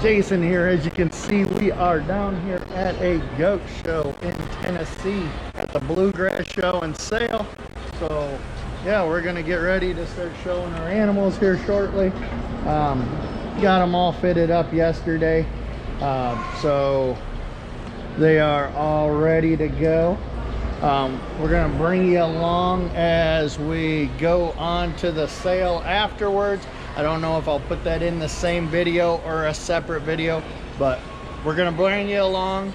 Jason here. As you can see, we are down here at a goat show in Tennessee at the Bluegrass Showdown Sale. So yeah, we're gonna get ready to start showing our animals here shortly. Got them all fitted up yesterday, so they are all ready to go. We're gonna bring you along as we go on to the sale afterwards. I don't know if I'll put that in the same video or a separate video, but we're gonna bring you along.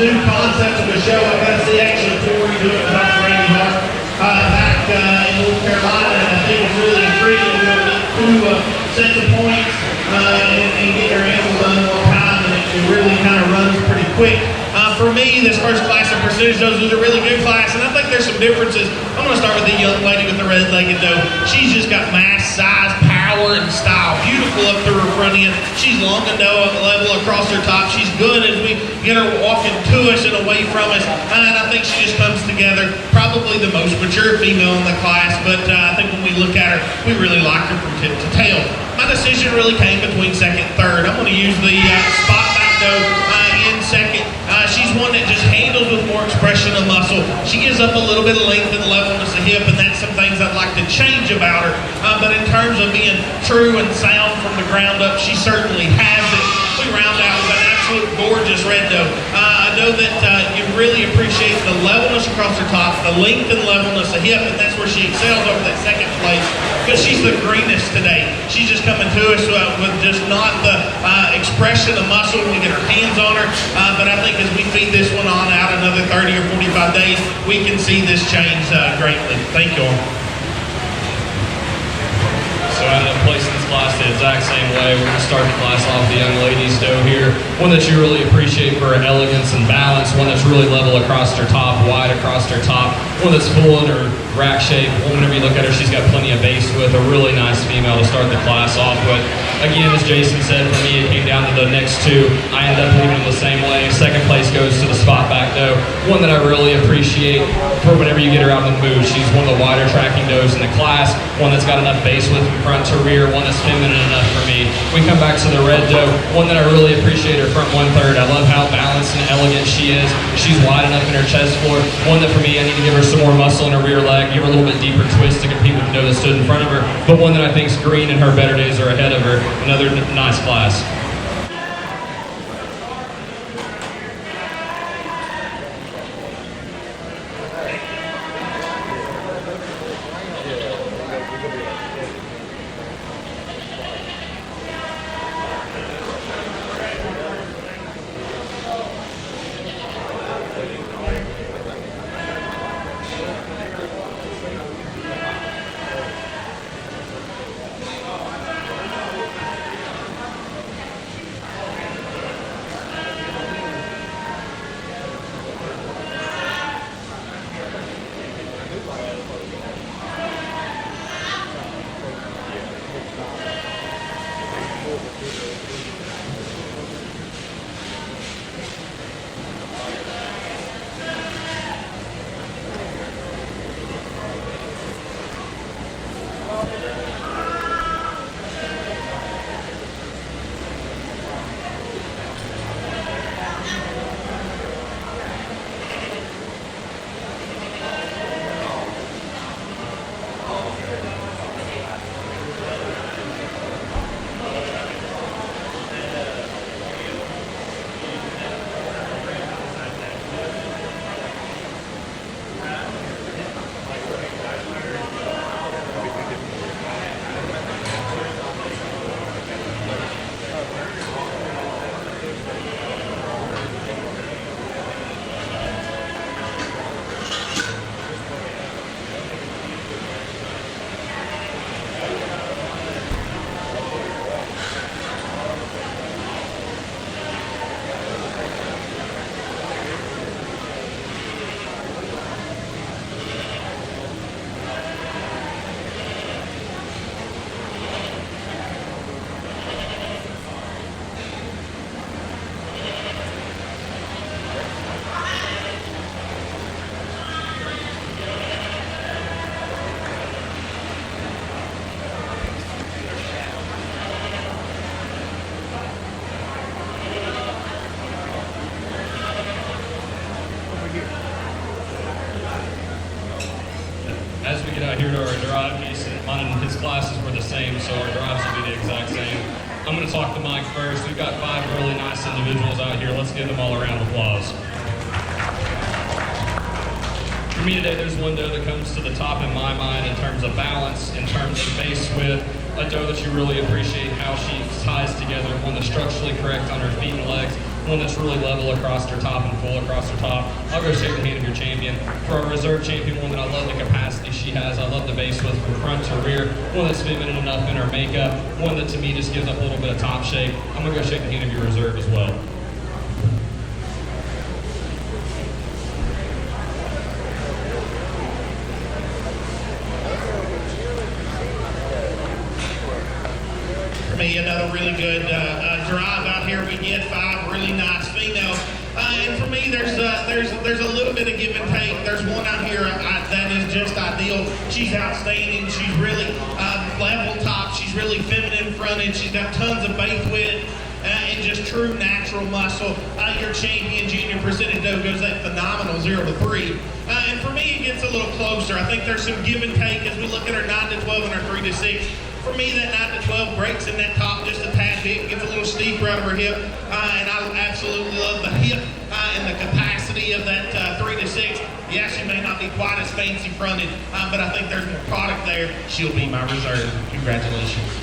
new concept of the show. I got to see actually Corey do it with Dr. Randy Hart back in North Carolina, and I think it's really intriguing to do sets of points and get your animal done in one time, and it really kind of runs pretty quick. For me, this first class of percentage does is a really good class, and I think there's some differences. I'm going to start with the young lady with the red-legged doe. She's just got mass, size, power, and style. Beautiful up through her front end. She's long and level across her top. She's good as we get her walking to us and away from us, and I think she just comes together. Probably the most mature female in the class, but I think when we look at her, we really like her from tip to tail. My decision really came between second and third. I'm going to use the spot back doe in second. She's one that just handles with more expression of muscle. She gives up a little bit of length and levelness of hip, and that's some things I'd like to change about her. But in terms of being true and sound from the ground up, she certainly has it. We round out with an absolute gorgeous red doe. A doe that you really appreciate the levelness across her top, the length and levelness of hip, and that's where she excels over that second place, because she's the greenest today. She's just coming to us with just not the expression of muscle when we get our hands on her, but I think as we feed this one on out another 30 or 45 days, we can see this change greatly. Thank you all. So I ended up placing this class the exact same way. We're going to start the class off the young lady's doe here. One that you really appreciate for her elegance and balance. One that's really level across her top, wide across her top. One that's full in her rack shape. Whenever you look at her, she's got plenty of base with. A really nice female to start the class off with. Again, as Jason said, for me it came down to the next two. I ended up leaving them the same way. Second place goes to the spot back doe. One that I really appreciate for whenever you get her out on the move. She's one of the wider tracking does in the class. One that's got enough base width from front to rear. One that's feminine enough for me. We come back to the red doe. One that I really appreciate her front 1/3. I love how balanced and elegant she is. She's wide enough in her chest floor. One that for me, I need to give her some more muscle in her rear leg. Give her a little bit deeper twist to compete with the doe that stood in front of her. But one that I think is green and her better days are ahead of her. Another nice class. As we get out here to our drive piece, mine and his classes were the same, so our drives will be the exact same. I'm going to talk to Mike first. We've got 5 really nice individuals out here. Let's give them all a round of applause. For me today, there's one doe that comes to the top in my mind in terms of balance, in terms of base width, a doe that you really appreciate how she ties together, one that's structurally correct on her feet and legs, one that's really level across her top and full across her top. I'll go shake the hand of your champion. For our reserve champion woman, I love the capacity she has. I love the base width from front to rear. One that's feminine enough in her makeup. One that to me just gives up a little bit of top shape. I'm gonna go shake the hand of your reserve as well. For me, another really good drive out here. We get 5 really nice females. And for me, there's a little bit of give and take. There's one out here that is just ideal. She's outstanding. She's really level top. She's really feminine fronted. She's got tons of base width and just true natural muscle. Your champion junior percentage doe goes that phenomenal 0 to 3. And for me, it gets a little closer. I think there's some give and take as we look at her 9 to 12 and her 3 to 6. For me, that 9 to 12 breaks in that top just a tad bit, gets a little steeper out of her hip, and I absolutely love the hip and the capacity of that 3 to 6. Yeah, she may not be quite as fancy fronted, but I think there's more product there. She'll be my reserve. Congratulations.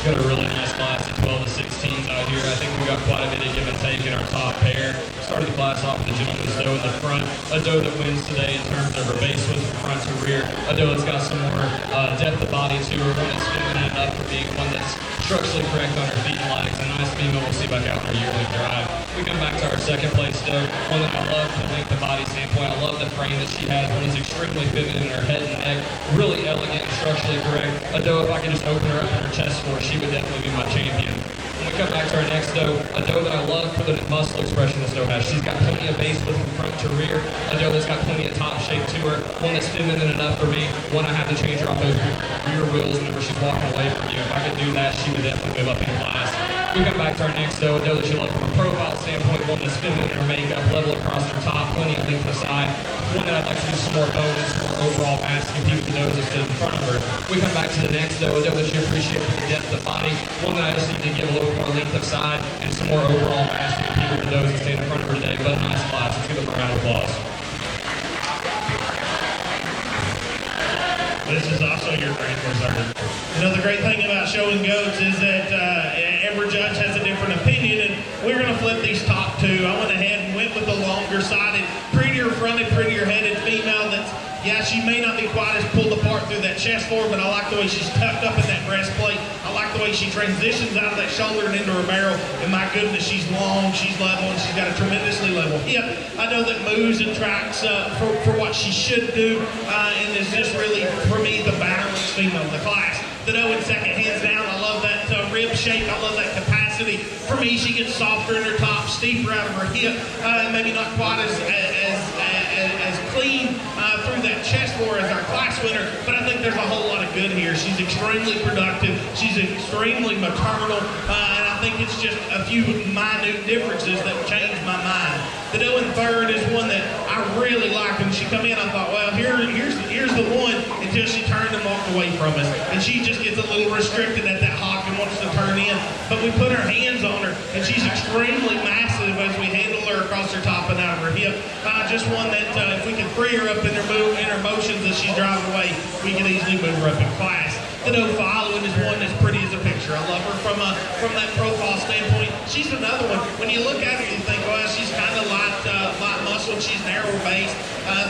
Got a really nice class of 12 to 16s out here. I think we got quite a bit of give and take in our top pair. Started the class off with the gentleman's doe in the front, a doe that wins today in terms of her base width from front to rear, a doe that's got some more depth of body to her, one that's feminine enough for being one that's structurally correct on her feet and legs. A nice female we'll see back out in her yearling drive. We come back to our second place doe, one that I love from a length of body standpoint. I love the frame that she has. One that's extremely feminine in her head and neck, really elegant and structurally correct. A doe, if I could just open her up in her chest for her, she would definitely be my champion. When we come back to our next doe, a doe that I love for the muscle expression this doe has. She's got plenty of base width from front to rear. A doe that's got plenty of top shape to her. One that's feminine enough for me. One I have to change her off those rear wheels whenever she's walking away from you. If I could do that, she would definitely move up in class. We come back to our next doe, a doe that you love from a profile standpoint, one that's feminine in her makeup, level across her top, plenty of length aside. One that I'd like to do some more bone and some more overall mass to compete with the does that stood in front of her. We come back to the next doe, a doe that you appreciate for the depth of body, one that I just need to give a little more length of side and some more overall mass to compete with the does that stand in front of her today. But a nice class. Let's give them a round of applause. This is also your grand reserve. You know, the great thing about showing goats is that every judge has a different opinion, and we're going to flip these top two. I went ahead and went with the longer-sided, prettier fronted, prettier headed female that's, yeah, she may not be quite as pulled apart through that chest floor, but I like the way she's tucked up in that breastplate. I like the way she transitions out of that shoulder and into her barrel. And my goodness, she's long, she's level, and she's got a tremendously level hip. I know that moves and tracks for what she should do, and is just really, for me, the balanced female of the class. The doe in second, hands down. I love that rib shape. I love that capacity. For me, she gets softer in her top, steeper out of her hip, maybe not quite as clean through that chest floor as our class winner, but I think there's a whole lot of good here. She's extremely productive. She's extremely maternal, and I think it's just a few minute differences that changed my mind. The doe in third is one that I really like. When she come in, I thought, well, here's the one, until she turned and walked away from us. And she just gets a little restricted at that hock and wants to turn in. But we put our hands on her, and she's extremely massive as we handle her across her top and out of her hip. Just one that if we can free her up in her motions as she's driving away, we can easily move her up in class. The doe following is one that's pretty as a picture. I love her from that profile standpoint. She's another one. When you look at her, you think, well, she's kind of light muscled. She's narrow based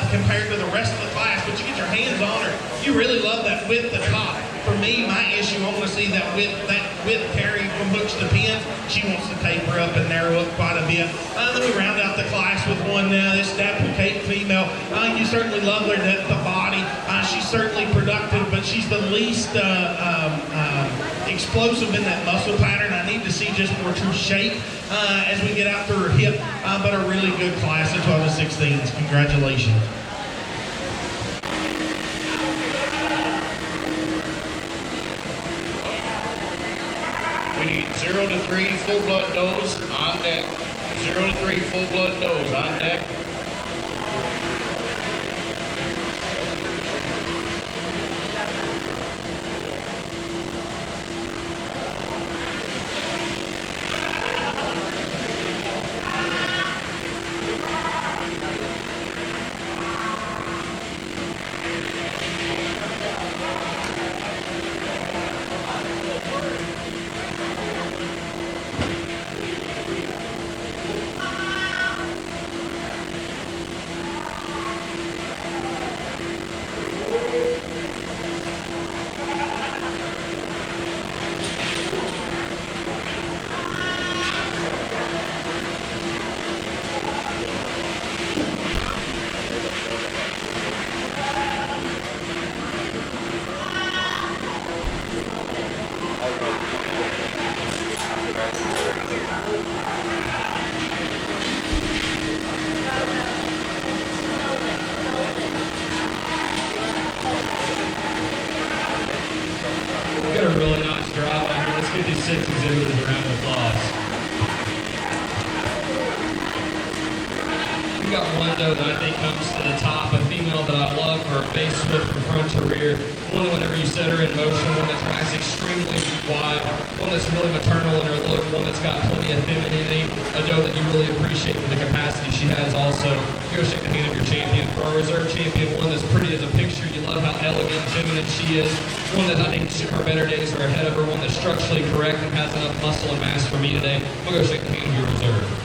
compared to the rest of the class. But you get your hands on her, you really love that width at top. For me, my issue, I want to see that width carry from hooks to pins. She wants to taper up and narrow up quite a bit. Then we round out the class with one, this Dapple Cape female. You certainly love her depth of body. She's certainly productive, but she's the least explosive in that muscle pattern. I need to see just more true shape as we get out through her hip, but a really good class of 12 to 16s. Congratulations. We need 0 to 3 full-blood does on deck. 0 to 3 full-blood does on deck. Got a really nice drive out here. Let's give these six exhibitors a round of applause. We got one doe that I think comes to the top, a female that I love for her base width from front to rear. One whenever you set her in motion, one that's nice, extremely wide, one that's really maternal in her look, one that's got plenty of femininity, a doe that you really appreciate for the capacity she has also. Go shake the hand of your champion. For our reserve champion, one that's pretty as a picture. You love how elegant and feminine she is. One that I think her better days are ahead of her. One that's structurally correct and has enough muscle and mass for me today. We'll go shake the hand of your reserve.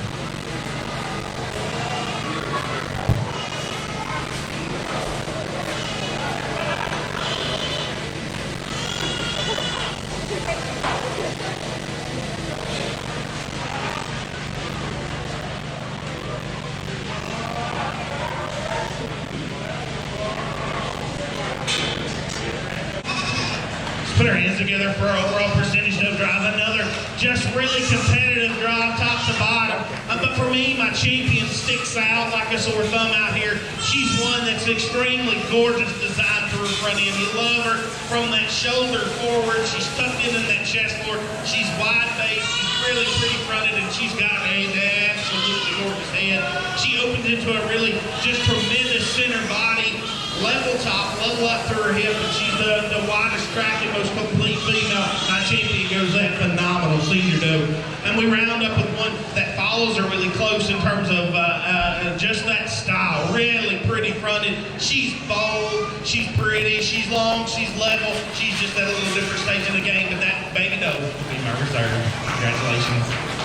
Put our hands together for our overall percentage no drive. Another just really competitive drive, top to bottom. But for me, my champion sticks out like a sore thumb out here. She's one that's extremely gorgeous design for her front end. You love her from that shoulder forward. She's tucked in that chest floor. She's wide based. She's really pretty fronted, and she's got an absolutely gorgeous head. She opens into a really just tremendous center body. Level top, level up through her hip, and she's the widest track and most complete female. My champion goes that phenomenal senior doe. And we round up with one that follows her really close in terms of just that style. Really pretty fronted. She's bold, she's pretty, she's long, she's level. She's just at a little different stage in the game, but that baby doe will be my reserve. Congratulations.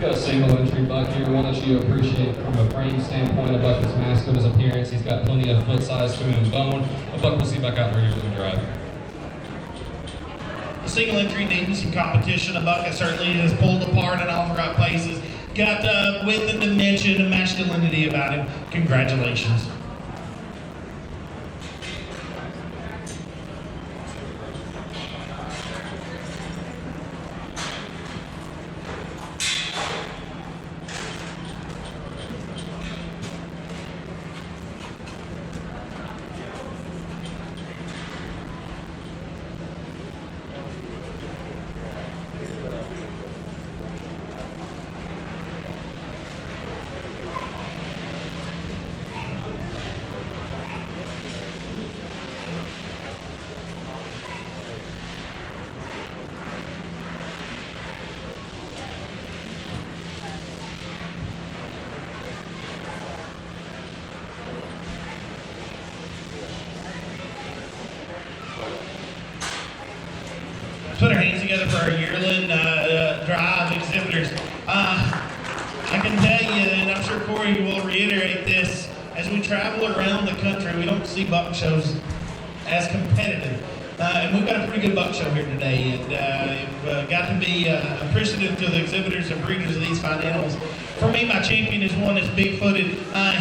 Got a single entry buck here, one that you appreciate from a frame standpoint. A buck that's masked with his appearance. He's got plenty of foot size to him and bone. A buck we'll see back out there usually drive. A single entry needing some competition. A buck that certainly is pulled apart in all the right places. Got width and dimension and masculinity about him. Congratulations. Put our hands together for our yearling drive exhibitors. I can tell you, and I'm sure Corey will reiterate this, as we travel around the country, we don't see buck shows as competitive. And we've got a pretty good buck show here today, and got to be appreciative to the exhibitors and breeders of these fine animals. For me, my champion is one that's big-footed.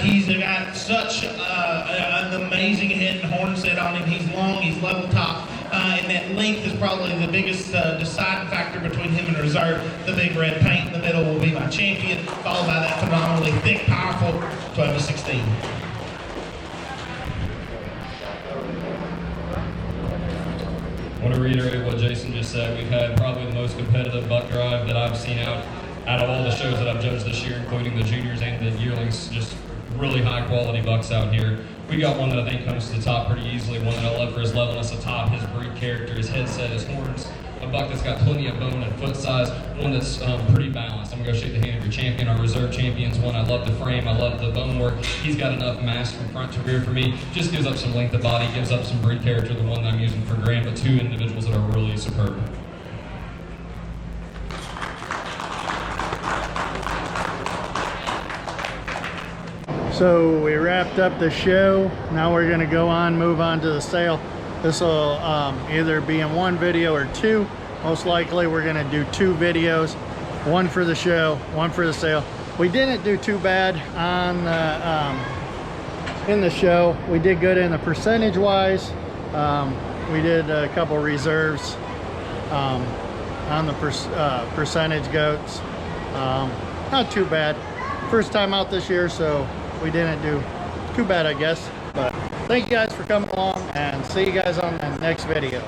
He's got such an amazing head and horn set on him. He's long, he's level top, and that length is probably the biggest deciding factor between him and reserve. The big red paint in the middle will be my champion, followed by that phenomenally thick, powerful 12 to 16. I want to reiterate what Jason just said. We've had probably the most competitive buck drive that I've seen out of all the shows that I've judged this year, including the juniors and the yearlings. Just really high quality bucks out here. We got one that I think comes to the top pretty easily, one that I love for his levelness atop, his breed character, his head set, his horns. A buck that's got plenty of bone and foot size, one that's pretty balanced. I'm gonna go shake the hand of your champion. Our reserve champion's one. I love the frame, I love the bone work. He's got enough mass from front to rear for me. Just gives up some length of body, gives up some breed character, the one that I'm using for Graham, but two individuals that are really superb. So we wrapped up the show. Now we're gonna move on to the sale. This will either be in one video or two. Most likely we're gonna do two videos, one for the show, one for the sale. We didn't do too bad on the, in the show. We did good in the percentage wise. We did a couple reserves on the percentage goats. Not too bad. First time out this year, so we didn't do too bad, I guess. But thank you guys for coming along, and see you guys on the next video.